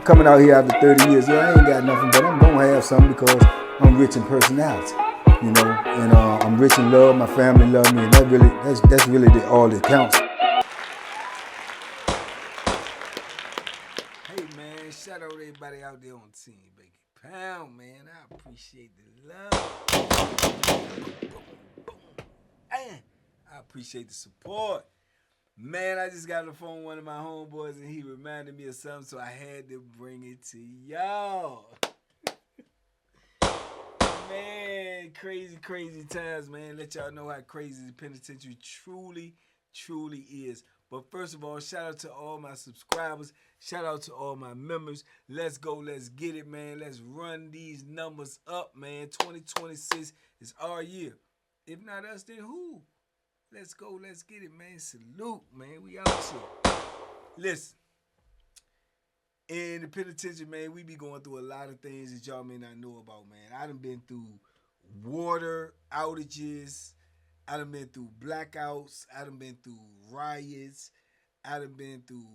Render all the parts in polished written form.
coming out here after 30 years. Yeah, I ain't got nothing, but I'm gonna have something because I'm rich in personality, you know, and I'm rich in love. My family love me, and that's really all that counts. Hey man, shout out everybody out there on Team Banky Pound, man. I appreciate the love. And I appreciate the support. Man, I just got on the phone with one of my homeboys and he reminded me of something, so I had to bring it to y'all. Man, crazy times, man. Let y'all know how crazy the penitentiary truly is. But first of all, shout out to all my subscribers. Shout out to all my members. Let's go. Let's get it, man. Let's run these numbers up, man. 2026 is our year. If not us, then who? Let's go. Let's get it, man. Salute, man. We out here. Listen. In the penitentiary, man, we be going through a lot of things that y'all may not know about, man. I done been through water outages. I done been through blackouts. I done been through riots. I done been through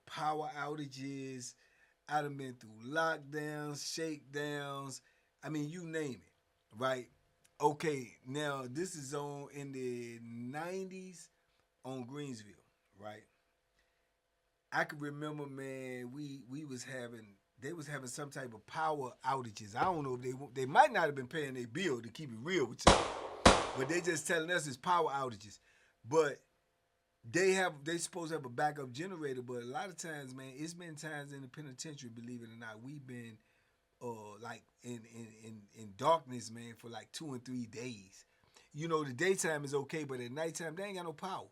power outages. I done been through lockdowns, shakedowns. I mean, you name it, right? Okay, now this is on in the 90s on Greensville, right? I can remember, man, they was having some type of power outages. I don't know if they might not have been paying their bill, to keep it real with you, but they just telling us it's power outages. But they supposed to have a backup generator, but a lot of times, man, it's been times in the penitentiary, believe it or not, we've been like in darkness, man, for like 2 and 3 days. You know, the daytime is okay, but at nighttime they ain't got no power.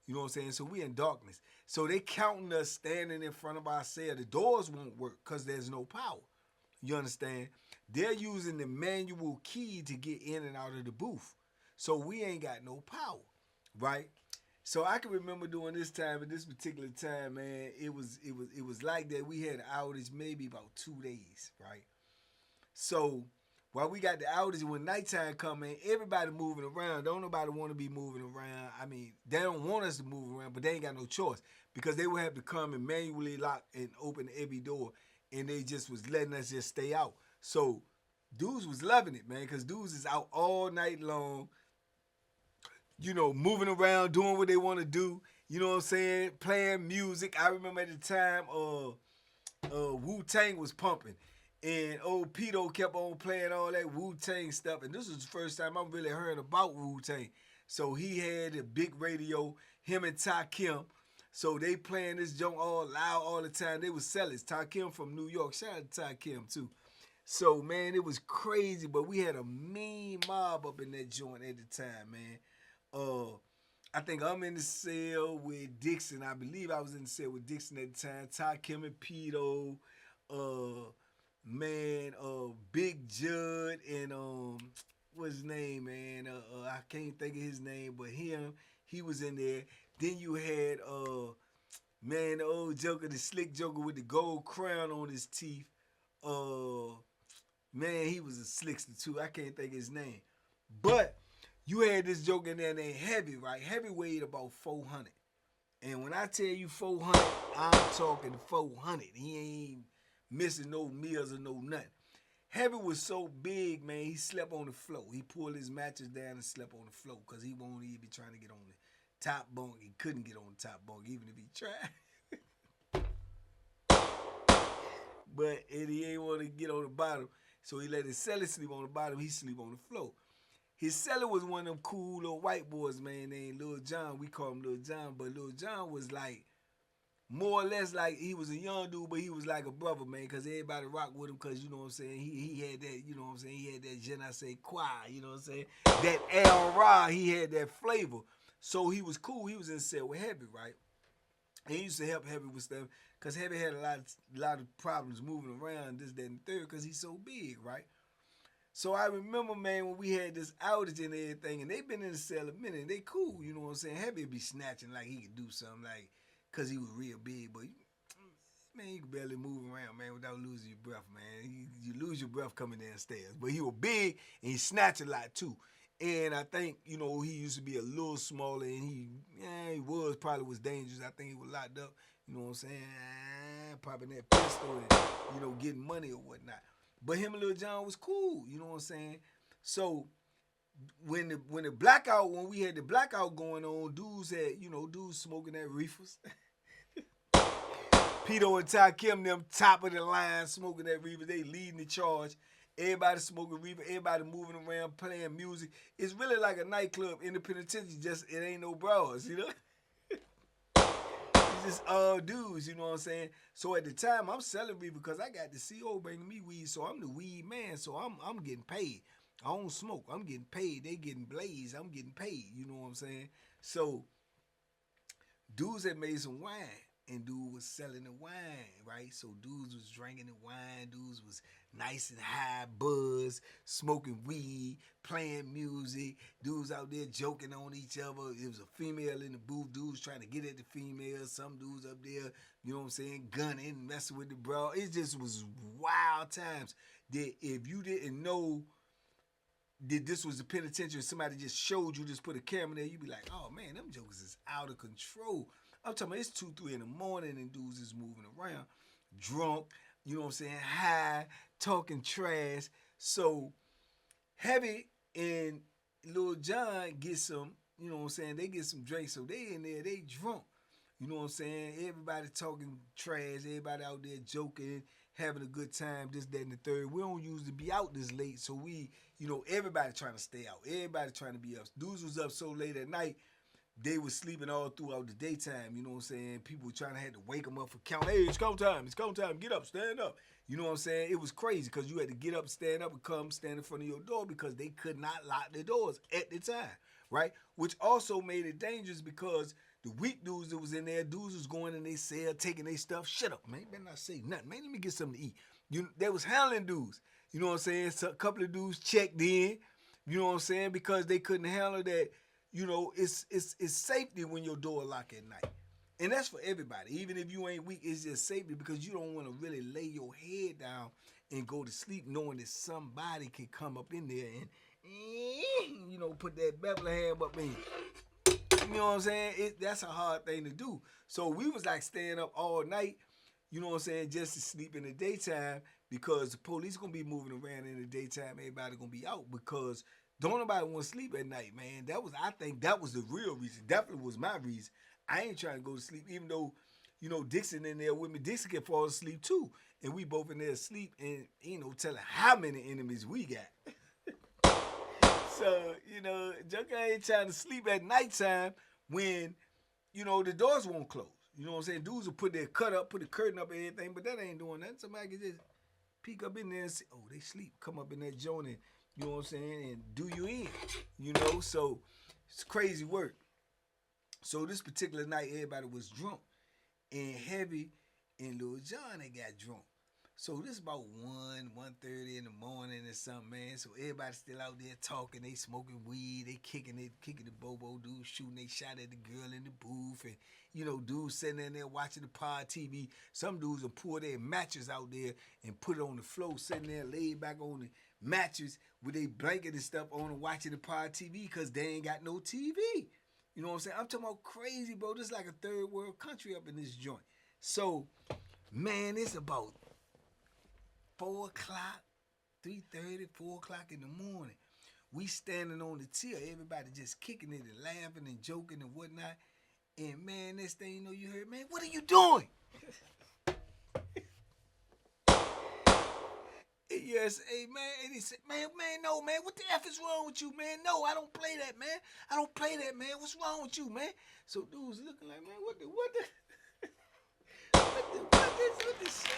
You know what I'm saying? So we in darkness. So they counting us standing in front of our cell. The doors won't work because there's no power. You understand? They're using the manual key to get in and out of the booth. So we ain't got no power, right? So I can remember during this time, at this particular time, man, it was like that. We had an outage maybe about 2 days, right? So while we got the outage, when nighttime come in, everybody moving around. Don't nobody want to be moving around. I mean, they don't want us to move around, but they ain't got no choice because they would have to come and manually lock and open every door, and they just was letting us just stay out. So dudes was loving it, man, because dudes is out all night long, you know, moving around, doing what they want to do. You know what I'm saying? Playing music. I remember at the time, Wu-Tang was pumping. And old Pito kept on playing all that Wu-Tang stuff. And this was the first time I really heard about Wu-Tang. So he had a big radio, him and Ty Kim. So they playing this joint all loud all the time. They was sellers. Ty Kim from New York. Shout out to Ty Kim too. So, man, it was crazy. But we had a mean mob up in that joint at the time, man. I think I'm in the cell with Dixon. I believe I was in the cell with Dixon at the time. Ty Kim and Pito. Man, Big Judd and what's his name, man? I can't think of his name, but he was in there. Then you had man, the old Joker, the slick Joker with the gold crown on his teeth. Man, he was a slickster too. I can't think of his name. But you had this Joker in there named Heavy, right? Heavy weighed about 400. And when I tell you 400, I'm talking 400. He ain't missing no meals or no nothing. Heavy was so big, man, he slept on the floor. He pulled his mattress down and slept on the floor because he won't even be trying to get on the top bunk. He couldn't get on the top bunk even if he tried. But he ain't want to get on the bottom, so he let his celly sleep on the bottom. He sleep on the floor. His celly was one of them cool little white boys, man, named Lil John. We call him Lil John, but Lil John was like, more or less like he was a young dude, but he was like a brother, man, because everybody rocked with him because, you know what I'm saying, he had that, you know what I'm saying, he had that je ne sais quoi, you know what I'm saying, that L-Ra, he had that flavor. So he was cool. He was in cell with Heavy, right? And he used to help Heavy with stuff because Heavy had a lot of problems moving around, this, that, and the third, because he's so big, right? So I remember, man, when we had this outage and everything, and they been in the cell a minute, and they cool, you know what I'm saying? Heavy would be snatching like he could do something, like, because he was real big, but, man, you could barely move around, man, without losing your breath, man. You lose your breath coming downstairs. But he was big, and he snatched a lot, too. And I think, you know, he used to be a little smaller, and he probably was dangerous. I think he was locked up, you know what I'm saying, popping that pistol and, you know, getting money or whatnot. But him and Lil Jon was cool, you know what I'm saying? So when we had the blackout going on, dudes smoking that reefers. Pito and Ty Kim, them top of the line smoking that reefer. They leading the charge. Everybody smoking reefer. Everybody moving around, playing music. It's really like a nightclub in the penitentiary. Just it ain't no bras, you know. It's just all dudes, you know what I'm saying. So at the time, I'm selling reefer because I got the CO bringing me weed, so I'm the weed man. So I'm getting paid. I don't smoke. I'm getting paid. They getting blazed. I'm getting paid. You know what I'm saying. So dudes had made some wine, and dude was selling the wine, right? So dudes was drinking the wine, dudes was nice and high, buzz, smoking weed, playing music, dudes out there joking on each other. It was a female in the booth, dudes trying to get at the female, some dudes up there, you know what I'm saying, gunning, messing with the bro. It just was wild times that if you didn't know that this was the penitentiary, somebody just showed you, just put a camera there, you'd be like, oh man, them jokers is out of control. I'm talking about it's 2, 3 in the morning and dudes is moving around, drunk, you know what I'm saying, high, talking trash. So Heavy and Lil Jon get some, you know what I'm saying, they get some drinks. So they in there, they drunk. You know what I'm saying? Everybody talking trash, everybody out there joking, having a good time, this, that, and the third. We don't usually be out this late, so we, you know, everybody trying to stay out. Everybody trying to be up. Dudes was up so late at night, they was sleeping all throughout the daytime, you know what I'm saying? People were trying to have to wake them up for count. Hey, it's count time, get up, stand up. You know what I'm saying? It was crazy because you had to get up, stand up, and come stand in front of your door because they could not lock their doors at the time, right? Which also made it dangerous because the weak dudes that was in there, dudes was going in their cell, taking their stuff. Shut up, man. You better not say nothing, man. Let me get something to eat. They was handling dudes. You know what I'm saying? So a couple of dudes checked in, you know what I'm saying? Because they couldn't handle that. You know, it's safety when your door locked at night. And that's for everybody. Even if you ain't weak, it's just safety because you don't want to really lay your head down and go to sleep knowing that somebody can come up in there and, you know, put that Bethlehem up in you. You know what I'm saying? That's a hard thing to do. So we was like staying up all night, you know what I'm saying, just to sleep in the daytime because the police going to be moving around in the daytime. Everybody going to be out because don't nobody want to sleep at night, man. I think that was the real reason. Definitely was my reason. I ain't trying to go to sleep, even though, you know, Dixon in there with me. Dixon can fall asleep too. And we both in there asleep and, you know, telling how many enemies we got. So, you know, Joker ain't trying to sleep at nighttime when, you know, the doors won't close. You know what I'm saying? Dudes will put their put the curtain up and everything, but that ain't doing nothing. Somebody can just peek up in there and say, oh, they sleep. Come up in that joint and, you know what I'm saying, and do you in. You know, so it's crazy work. So this particular night, everybody was drunk. And Heavy and Lil Jon, they got drunk. So this about 1:30 in the morning or something, man. So everybody still out there talking. They smoking weed. They kicking the bobo. Dudes shooting. They shot at the girl in the booth. And, you know, dudes sitting in there watching the pod TV. Some dudes will pour their mattress out there and put it on the floor, sitting there laid back on the mattress with a blanket and stuff on and watching the pod TV because they ain't got no TV. You know what I'm saying? I'm talking about crazy, bro. This is like a third world country up in this joint. So, man, it's about 4 o'clock, 3:30, 4 o'clock in the morning. We standing on the tier. Everybody just kicking it and laughing and joking and whatnot. And, man, next thing you know, you heard, man, what are you doing? Yes, hey, man. And he said, man, no, man. What the F is wrong with you, man? No, I don't play that, man. I don't play that, man. What's wrong with you, man? So dude's looking like, man, what the shit?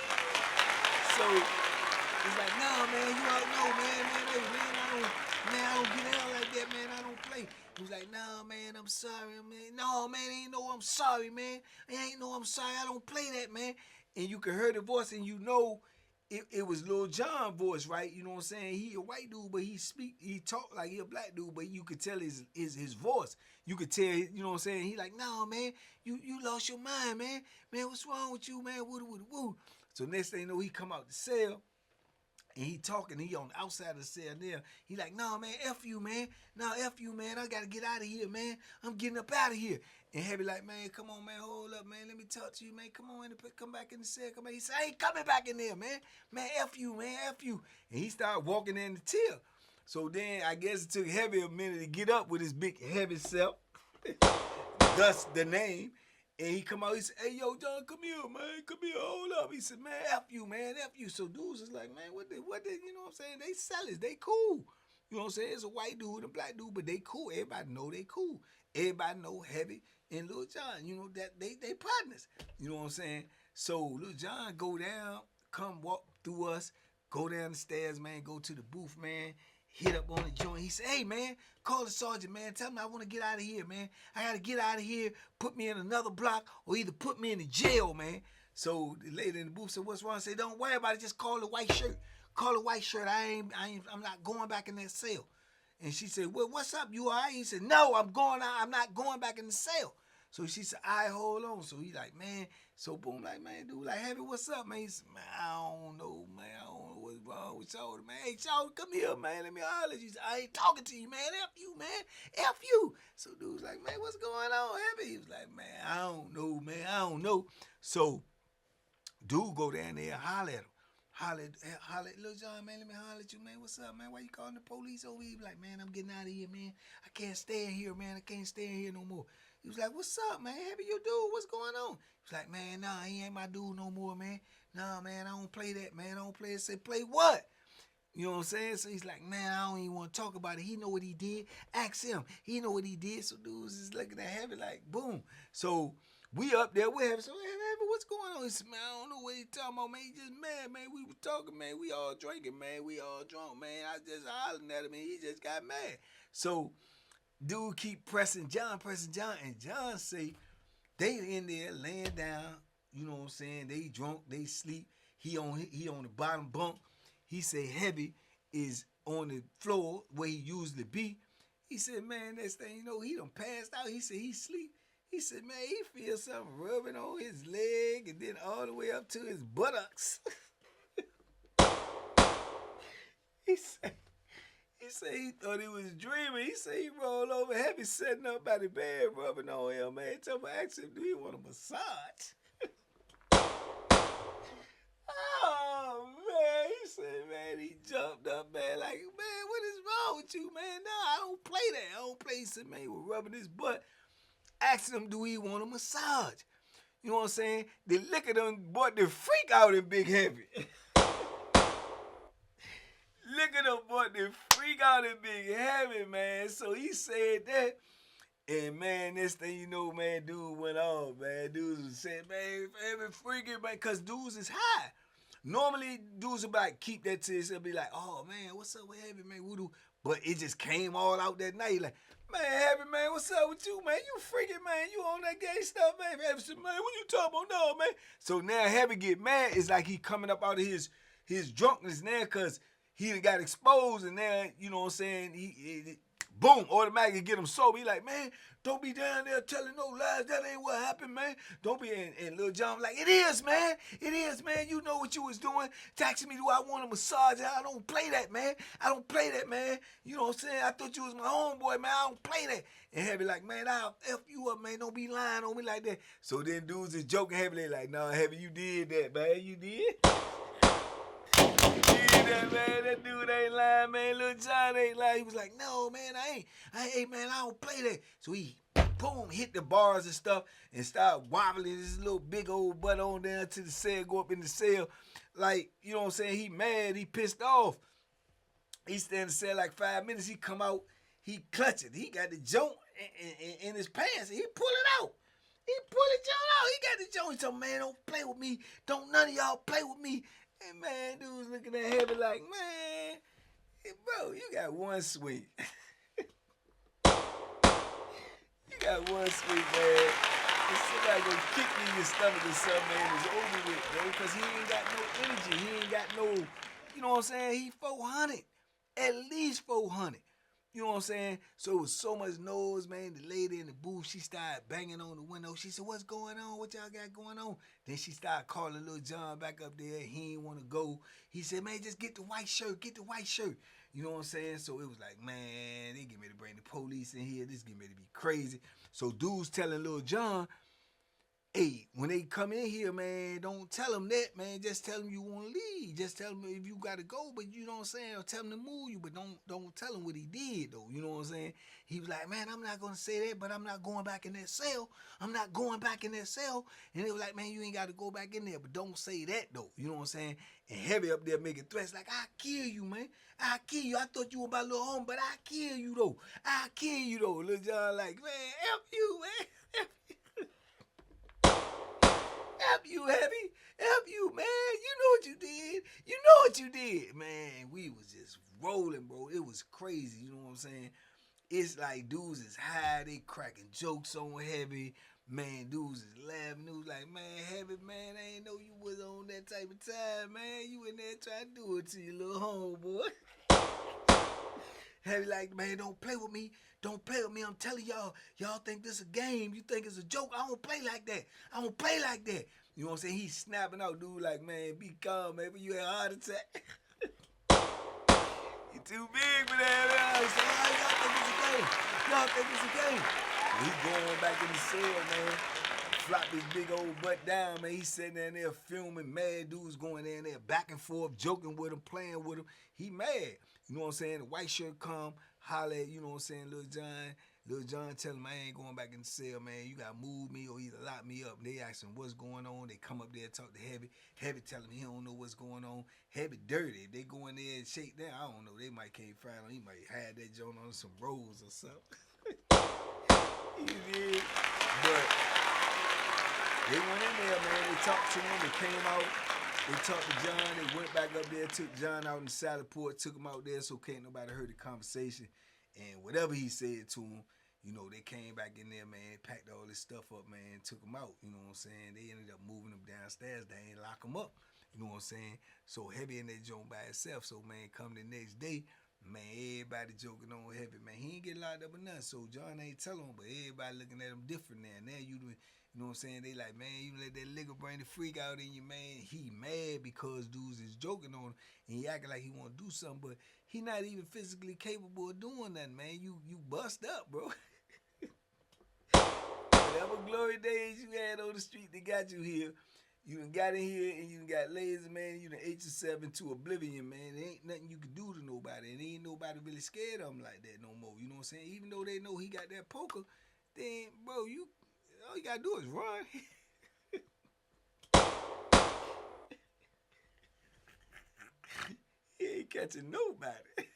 So he's like, nah, man, you don't know, man, hey, man, I don't get out like that, man. I don't play. He was like, nah, man, I'm sorry, man. No, man, ain't no I'm sorry, man. Ain't no I'm sorry. I don't play that, man. And you can hear the voice, and you know it was Lil Jon voice, right? You know what I'm saying? He a white dude, but he talk like he a black dude, but you could tell his voice. You could tell, you know what I'm saying? He like, no, man, you lost your mind, man. Man, what's wrong with you, man? Woo. So next thing you know, he come out the cell, And he talking, he on the outside of the cell there. He like, nah, man, F you, man. Nah, F you, man. I gotta get out of here, man. I'm getting up out of here. And Heavy like, man, come on, man, hold up, man. Let me talk to you, man. Come on, come back in the cell. Come back. He said, I ain't coming back in there, man. Man, F you, man, F you. And he started walking in the till. So then I guess it took Heavy a minute to get up with his big heavy self. Thus the name. And he come out, he said, hey, yo, John, come here, man. Come here, hold up. He said, man, F you, man, F you. So dudes is like, man, what they, you know what I'm saying? They sellers, they cool. You know what I'm saying? It's a white dude and a black dude, but they cool. Everybody know they cool. Everybody know Heavy and Lil John, you know, that they partners. You know what I'm saying? So Lil John go down, come walk through us, go down the stairs, man, go to the booth, man. Hit up on the joint. He said, hey, man, call the sergeant, man. Tell him I want to get out of here, man. I got to get out of here, put me in another block, or either put me in the jail, man. So the lady in the booth said, what's wrong? I said, don't worry about it. Just call the white shirt. Call the white shirt. I'm not going back in that cell. And she said, well, what's up? You all right? He said, no, I'm not going back in the cell. So she said, all right, hold on. So he like, man, so boom, like, man, dude, like, Heavy, what's up, man? He said, man, I don't know, man. I don't know what's wrong with Shorty, man. Hey, Shorty, come here, man. Let me holler at you. I ain't talking to you, man. F you, man. F you. So dude's like, man, what's going on, Heavy? He was like, man, I don't know, man. I don't know. So dude go down there and holler at him. Holler, Lil John, man, let me holler at you, man. What's up, man? Why you calling the police over here? He be like, man, I'm getting out of here, man. I can't stay in here, man. I can't stay in here no more. He was like, what's up, man? Heavy, you dude? What's going on? He was like, man, nah, he ain't my dude no more, man. Nah, man, I don't play that, man. I don't play it. Say, play what? You know what I'm saying? So he's like, man, I don't even want to talk about it. He know what he did. Ask him. He know what he did. So dudes is looking at Heavy like, boom. So we up there with Heavy. So, hey, Heavy, what's going on? He said, man, I don't know what he talking about, man. He just mad, man. We was talking, man. We all drinking, man. We all drunk, man. I just hollering at him, and he just got mad. So dude keep pressing John, and John say they in there laying down, you know what I'm saying? They drunk, they sleep. He on the bottom bunk. He say Heavy is on the floor where he usually be. He said, man, next thing you know, he done passed out. He said he sleep. He said, man, he feels something rubbing on his leg and then all the way up to his buttocks. He said he thought he was dreaming. He said he rolled over Heavy, sitting up by the bed, rubbing on him, man. Tell me, ask him, do he want a massage? Oh, man. He said, man, he jumped up, man, like, man, what is wrong with you, man? No, I don't play that. I don't play. He said, man, he was rubbing his butt. Asked him, do he want a massage? You know what I'm saying? The liquor done brought the freak out in Big Heavy. Look at him, boy, the freak out in Big Heavy, man. So he said that. And, man, next thing you know, man, dude went off, man. Dudes was saying, man, Heavy freaking, man, because dudes is high. Normally, dudes would like keep that to himself, be like, oh, man, what's up with Heavy, man? Woo-doo. But it just came all out that night. Like, man, Heavy, man, what's up with you, man? You freaking, man. You on that gay stuff, man. Heavy said, man, what you talking about? No, man. So now Heavy get mad. It's like he coming up out of his drunkenness now because he got exposed, and now, you know what I'm saying, he boom, automatically get him sober. He like, man, don't be down there telling no lies. That ain't what happened, man. Don't be, and Lil John like, it is, man. It is, man. You know what you was doing. Texting me, do I want a massage? I don't play that, man. I don't play that, man. You know what I'm saying? I thought you was my homeboy, man. I don't play that. And Heavy like, man, I'll F you up, man. Don't be lying on me like that. So then dudes is joking Heavy. They like, nah, Heavy, you did that, man. You did. That, man, that dude ain't lying, man. Lil John ain't lying. He was like, no, man, I ain't, man, I don't play that. So he, boom, hit the bars and stuff and started wobbling his little big old butt on down to the cell, go up in the cell. Like, you know what I'm saying? He mad, he pissed off. He stay in the cell like 5 minutes. He come out, he clutch it. He got the joint in his pants, and he pull it out. He pull the joint out. He got the joint. He told, man, don't play with me. Don't none of y'all play with me. And, man, dude was looking at Heavy like, man, hey, bro, you got one sweet. You got one sweet, man. If somebody gonna kick me in your stomach or something, man, it's over with, bro, because he ain't got no energy. He ain't got no, you know what I'm saying? He 400. At least 400. You know what I'm saying? So it was so much noise, man. The lady in the booth, she started banging on the window. She said, "What's going on? What y'all got going on?" Then she started calling Lil John back up there. He didn't want to go. He said, "Man, just get the white shirt. Get the white shirt." You know what I'm saying? So it was like, man, they getting ready to bring the police in here. This getting ready to be crazy. So dude's telling Lil John, "Hey, when they come in here, man, don't tell them that, man. Just tell them you want to leave. Just tell them if you got to go, but you know what I'm saying? Or tell them to move you, but don't tell them what he did, though. You know what I'm saying?" He was like, "Man, I'm not going to say that, but I'm not going back in that cell. I'm not going back in that cell." And they was like, "Man, you ain't got to go back in there, but don't say that, though." You know what I'm saying? And Heavy up there making threats like, "I'll kill you, man. I'll kill you. I thought you were my little home, but I'll kill you, though. I'll kill you, though." Lil John like, "Man, F you, man. F you, Heavy. F you, man. You know what you did. You know what you did." Man, we was just rolling, bro. It was crazy. You know what I'm saying? It's like dudes is high. They cracking jokes on Heavy. Man, dudes is laughing. Dudes like, "Man, Heavy, man, I ain't know you was on that type of time, man. You in there trying to do it to your little homeboy." Heavy like, "Man, don't play with me. Don't play with me. I'm telling y'all, y'all think this a game. You think it's a joke. I don't play like that. I don't play like that." You know what I'm saying? He's snapping out, dude, like, "Man, be calm, man. You had a heart attack. You too big for that." He said, "Oh, y'all think it's a game. Y'all think it's a game." So he going back in the cell, man. Flop his big old butt down, man. He's sitting there filming. Mad dudes going in there back and forth, joking with him, playing with him. He mad. You know what I'm saying? The white shirt come, holler at, you know what I'm saying, Lil John. Lil John tell him, "I ain't going back in the cell, man. You got to move me or either lock me up." They ask him what's going on. They come up there and talk to Heavy. Heavy tell him he don't know what's going on. Heavy dirty. If they go in there and shake down, I don't know. They might can't find him. He might have that joint on some rolls or something. You did. But they went in there, man. They talked to him. They came out. They talked to John. They went back up there, took John out in the salad port, took him out there so can't nobody heard the conversation. And whatever he said to him, you know, they came back in there, man, packed all this stuff up, man, took him out. You know what I'm saying? They ended up moving him downstairs. They ain't lock him up. You know what I'm saying? So Heavy in that joint by himself. So, man, come the next day, man, everybody joking on Heavy, man. He ain't get locked up or nothing. So John ain't telling him, but everybody looking at him different now. Now you know what I'm saying? They like, "Man, you let that liquor bring the freak out in you, man." He mad because dudes is joking on him and he acting like he want to do something, but he not even physically capable of doing nothing, man. You bust up, bro. Whatever glory days you had on the street that got you here, you done got in here and you done got lazy, man. You done ate yourself into oblivion, man. There ain't nothing you can do to nobody. And ain't nobody really scared of him like that no more. You know what I'm saying? Even though they know he got that poker, then, bro, all you gotta do is run. He ain't catching nobody.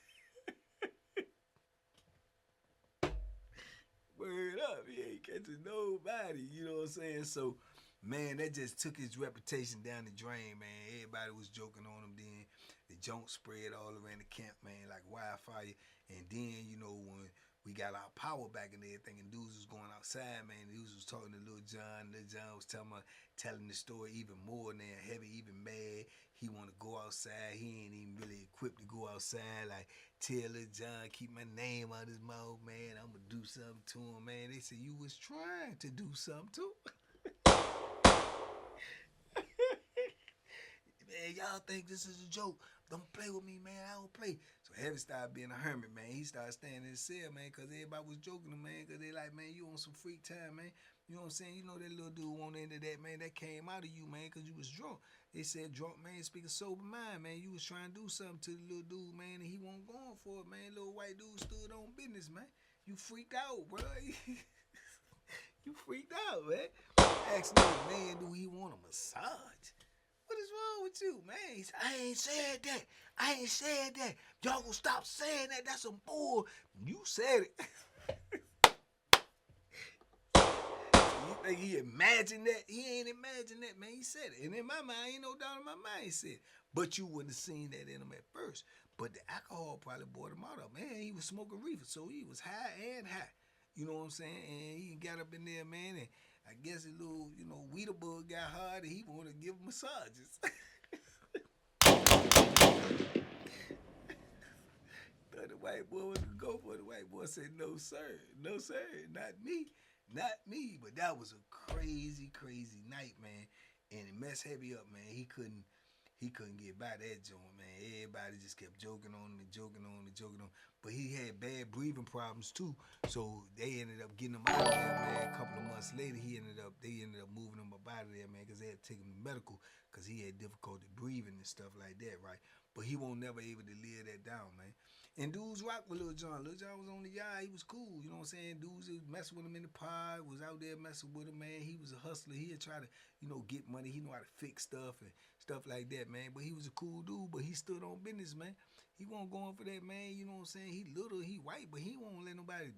Word up, he ain't catching nobody. You know what I'm saying? So, man, that just took his reputation down the drain, man. Everybody was joking on him then. The junk spread all around the camp, man, like wildfire. And then, you know, when we got our power back and everything, and dudes was going outside, man. Dudes was talking to Lil John. Lil John was telling the story even more than Heavy, even mad. He want to go outside. He ain't even really equipped to go outside. Like, tell Lil John, keep my name out his mouth, man. I'm going to do something to him, man. They said, you was trying to do something to him. Man, y'all think this is a joke. Don't play with me, man. I don't play. So Heavy started being a hermit, man. He started staying in his cell, man, because everybody was joking him, man, because they like, man, you on some freak time, man. You know what I'm saying? You know that little dude won't into that, man. That came out of you, man, because you was drunk. They said drunk, man, speak a sober mind, man. You was trying to do something to the little dude, man, and he wasn't going for it, man. Little white dude stood on business, man. You freaked out, bro. You freaked out, man. Asked the man, do he want a massage? What is wrong with you, man? He said, I ain't said that. I ain't said that. Y'all gonna stop saying that. That's some bull. You said it. You think he imagined that? He ain't imagined that, man. He said it. And in my mind, ain't no doubt in my mind he said it. But you wouldn't have seen that in him at first. But the alcohol probably brought him out of him. Man, he was smoking reefer, so he was high and high. You know what I'm saying? And he got up in there, man, and I guess a little, you know, weeder bug got hard and he wanted to give him massages. Thought it white boy was gonna go for it. The white boy said, no, sir. No, sir. Not me. Not me. But that was a crazy, crazy night, man. And it messed Heavy up, man. He couldn't get by that joint, man. Everybody just kept joking on him and joking on him and joking on him. But he had bad breathing problems too. So they ended up getting him out of there, man. A couple of months later, they ended up moving him up out of there, man, because they had to take him to medical because he had difficulty breathing and stuff like that, right? But he won't never able to live that down, man. And dudes rock with Lil Jon. Lil Jon was on the yard. He was cool. You know what I'm saying? Dudes was messing with him in the pod, was out there messing with him, man. He was a hustler. He'd try to, get money. He knew how to fix stuff and stuff like that, man. But he was a cool dude, but he stood on business, man. He won't go on for that, man. You know what I'm saying? He little, he white, but he won't let nobody,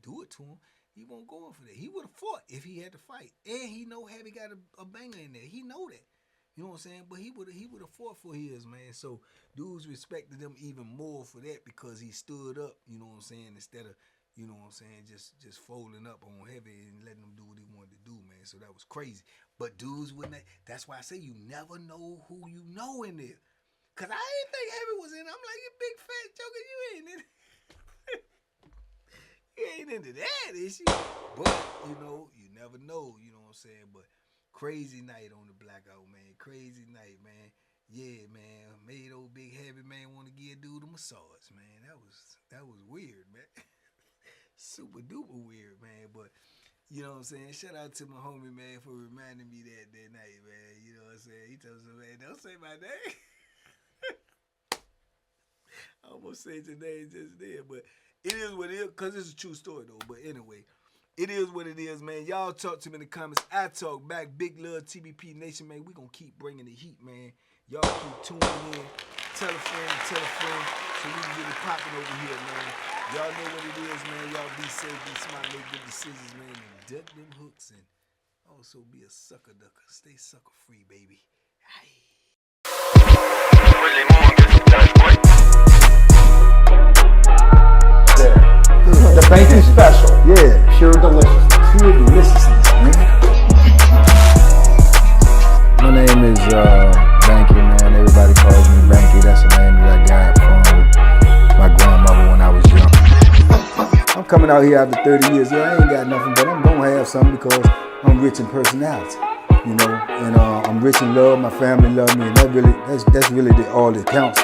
do it to him. He won't go on for that. He would have fought if he had to fight. And he know Heavy got a banger in there. He know that. You know what I'm saying? But he would have fought for his, man. So dudes respected him even more for that because he stood up, you know what I'm saying, instead of, just folding up on Heavy and letting him do what he wanted to do, man. So that was crazy. But dudes wouldn't. That's why I say you never know who you know in there. Cause I didn't think Heavy was in. I'm like, you big fat joker, you ain't in. You ain't into that, is you? But you never know. You know what I'm saying? But crazy night on the Blackout, man. Crazy night, man. Yeah, man. Made old big Heavy man want to give dude a massage, man. That was weird, man. Super duper weird, man. But you know what I'm saying? Shout out to my homie, man, for reminding me that night, man. You know what I'm saying? He told me, man, don't say my name. I almost said your name just there, but it is what it is, because it's a true story, though. But anyway, it is what it is, man. Y'all talk to me in the comments. I talk back. Big love, TBP Nation, man. We going to keep bringing the heat, man. Y'all keep tuning in. Tell a friend, so we can get it popping over here, man. Y'all know what it is, man. Y'all be safe, be smart, make good decisions, man, and duck them hooks, and also be a sucker ducker. Stay sucker free, baby. Aye. The Banky Special. Yeah. Pure deliciousness. Pure deliciousness, man. My name is Banky, man. Everybody calls me Banky. That's the name that I got from my grandmother when I was young. I'm coming out here after 30 years. Yeah, I ain't got nothing, but I'm going to have something because I'm rich in personality, and I'm rich in love. My family love me, and that's really all that counts.